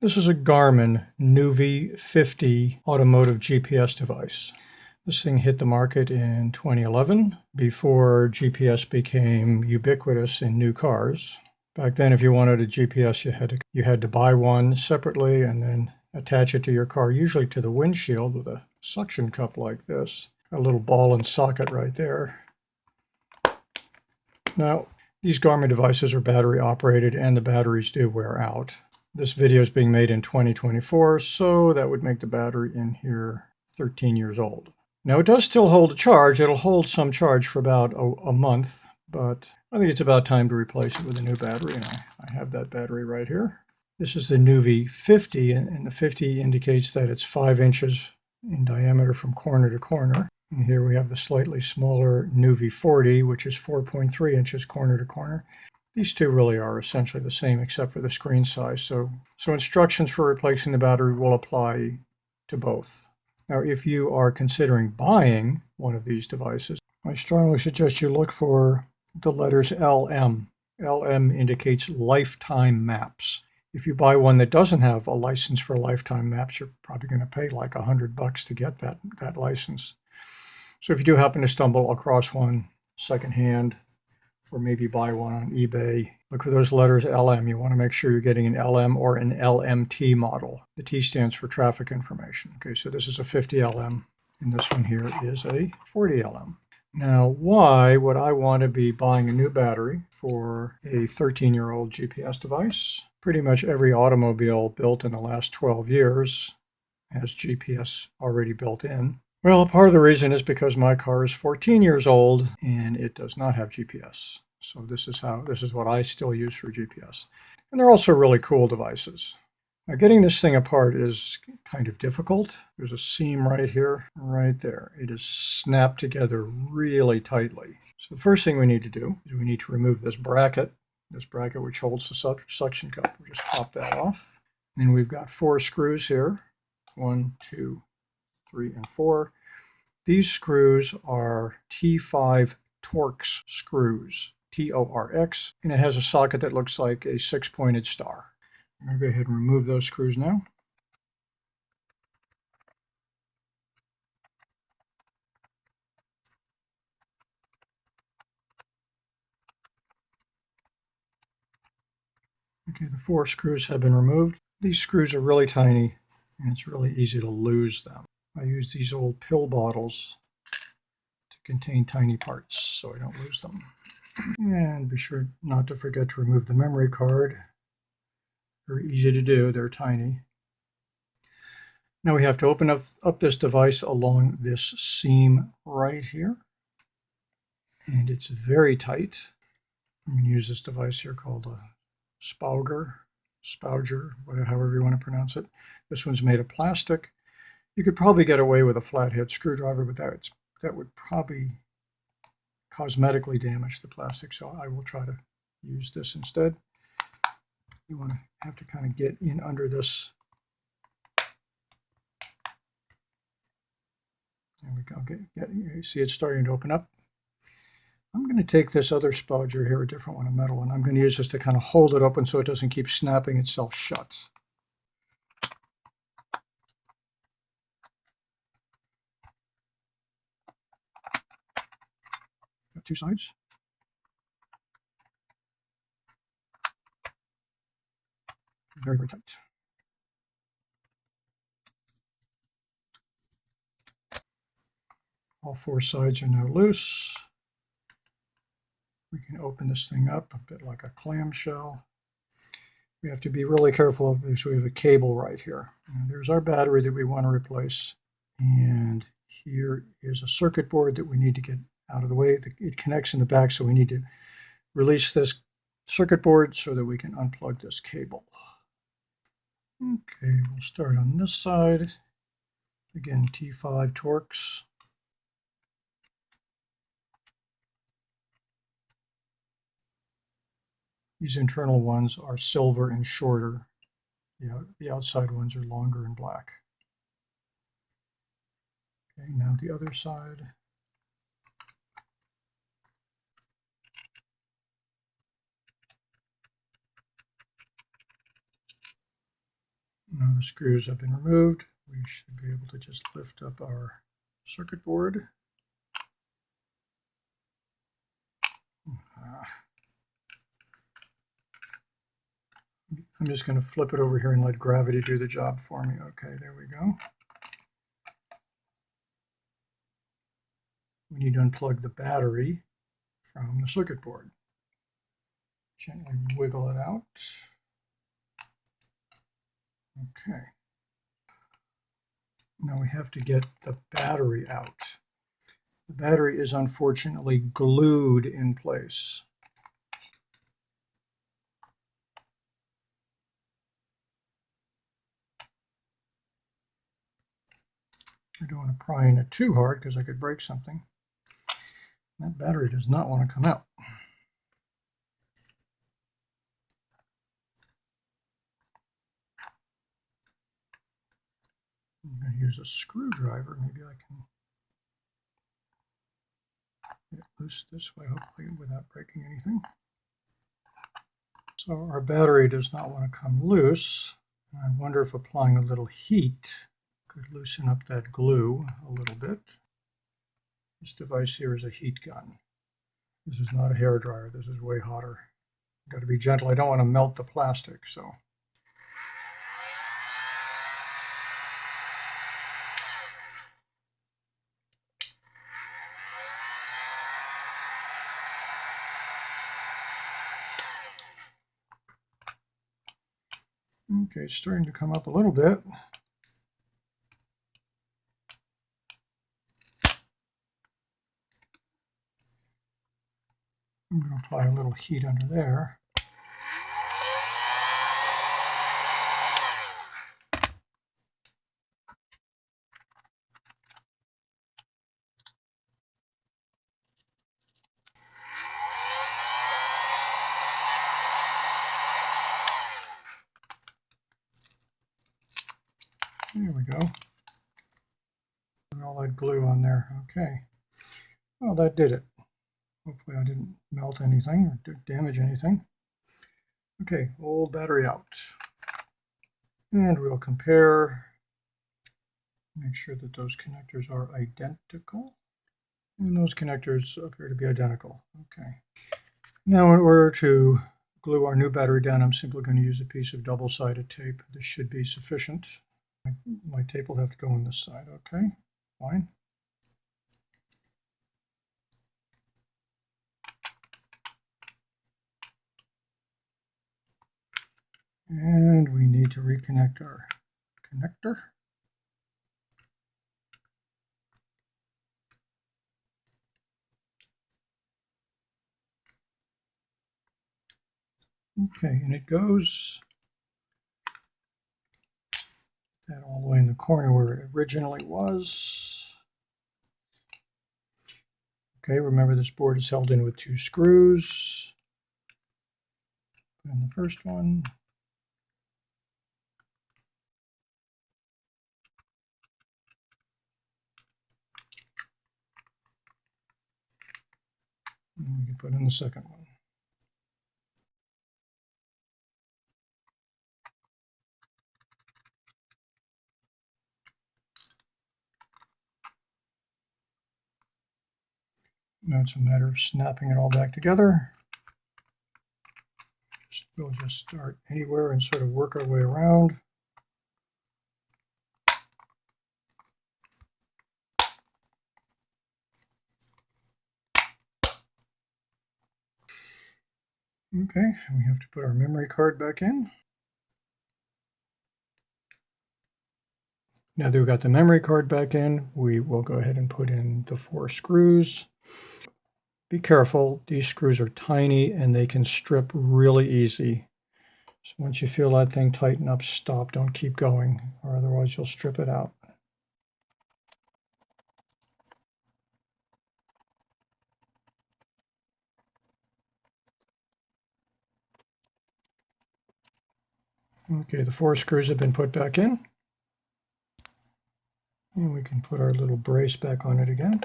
This is a Garmin Nuvi 50 automotive GPS device. This thing hit the market in 2011, before GPS became ubiquitous in new cars. Back then, if you wanted a GPS, you had to buy one separately and then attach it to your car, usually to the windshield with a suction cup like this. A little ball and socket right there. Now, these Garmin devices are battery operated and the batteries do wear out. This video is being made in 2024, so that would make the battery in here 13 years old. Now it does still hold a charge. It'll hold some charge for about a month, but I think it's about time to replace it with a new battery, and I have that battery right here. This is the Nuvi 50, and the 50 indicates that it's 5 inches in diameter from corner to corner. And here we have the slightly smaller Nuvi 40, which is 4.3 inches corner to corner. These two really are essentially the same except for the screen size, so instructions for replacing the battery will apply to both. Now, if you are considering buying one of these devices, I strongly suggest you look for the letters LM. LM indicates lifetime maps. If you buy one that doesn't have a license for lifetime maps, you're probably going to pay like $100 to get that license. So if you do happen to stumble across one secondhand, or maybe buy one on eBay, look for those letters LM. You want to make sure you're getting an LM or an LMT model. The T stands for traffic information. Okay, so this is a 50 LM, and this one here is a 40 LM. Now, why would I want to be buying a new battery for a 13-year-old GPS device? Pretty much every automobile built in the last 12 years has GPS already built in. Well, part of the reason is because my car is 14 years old and it does not have GPS. So this is what I still use for GPS. And they're also really cool devices. Now, getting this thing apart is kind of difficult. There's a seam right here, right there. It is snapped together really tightly. So the first thing we need to do is we need to remove this bracket which holds the suction cup. We just pop that off. And we've got 4 screws here. 1, 2, 3, and 4. These screws are T5 Torx screws, T-O-R-X, and it has a socket that looks like a 6-pointed star. I'm going to go ahead and remove those screws now. Okay, the 4 screws have been removed. These screws are really tiny, and it's really easy to lose them. I use these old pill bottles to contain tiny parts so I don't lose them. And be sure not to forget to remove the memory card. Very easy to do, they're tiny. Now we have to open up this device along this seam right here. And it's very tight. I'm going to use this device here called a spouger, however you want to pronounce it. This one's made of plastic. You could probably get away with a flathead screwdriver, but that would probably cosmetically damage the plastic, so I will try to use this instead. You want to have to kind of get in under this. There we go. You see it's starting to open up. I'm going to take this other spouger here, a different one, a metal one. I'm going to use this to kind of hold it open so it doesn't keep snapping itself shut. Got 2 sides. Very, very tight. All 4 sides are now loose. We can open this thing up a bit like a clamshell. We have to be really careful of this. We have a cable right here. And there's our battery that we want to replace. And here is a circuit board that we need to get out of the way. It connects in the back, so we need to release this circuit board so that we can unplug this cable. Okay, we'll start on this side. Again, T5 Torx. These internal ones are silver and shorter. The outside ones are longer and black. Okay, now the other side. Now the screws have been removed. We should be able to just lift up our circuit board. I'm just going to flip it over here and let gravity do the job for me. Okay, there we go. We need to unplug the battery from the circuit board. Gently wiggle it out. Okay. Now we have to get the battery out. The battery is unfortunately glued in place. I don't want to pry in it too hard because I could break something. That battery does not want to come out. I'm going to use a screwdriver. Maybe I can get it loose this way, hopefully without breaking anything. So our battery does not want to come loose. I wonder if applying a little heat could loosen up that glue a little bit. This device here is a heat gun. This is not a hair dryer. This is way hotter. Got to be gentle. I don't want to melt the plastic, so. Okay, it's starting to come up a little bit. I'm going to apply a little heat under there. There we go. All that glue on there. Okay. Well, that did it. Hopefully I didn't melt anything or damage anything. Okay, old battery out. And we'll compare. Make sure that those connectors are identical. And those connectors appear to be identical. Okay. Now in order to glue our new battery down, I'm simply going to use a piece of double-sided tape. This should be sufficient. My tape will have to go on this side. Okay, fine. And we need to reconnect our connector. Okay, and it goes that all the way in the corner where it originally was. Okay, remember this board is held in with 2 screws. Put in the first one. And we can put in the second one. Now it's a matter of snapping it all back together. We'll just start anywhere and sort of work our way around. Okay, we have to put our memory card back in. Now that we've got the memory card back in, we will go ahead and put in the 4 screws. Be careful, these screws are tiny and they can strip really easy. So once you feel that thing tighten up, stop, don't keep going, or otherwise you'll strip it out. Okay, the 4 screws have been put back in. And we can put our little brace back on it again.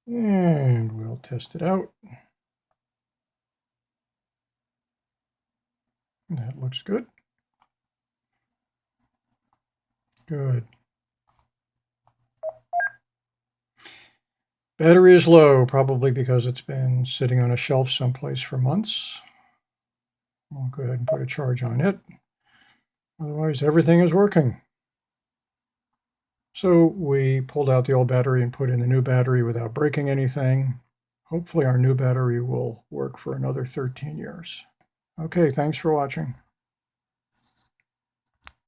And we'll test it out. That looks good. Good. Battery is low, probably because it's been sitting on a shelf someplace for months. I'll go ahead and put a charge on it. Otherwise, everything is working. So we pulled out the old battery and put in the new battery without breaking anything. Hopefully our new battery will work for another 13 years. Okay, thanks for watching.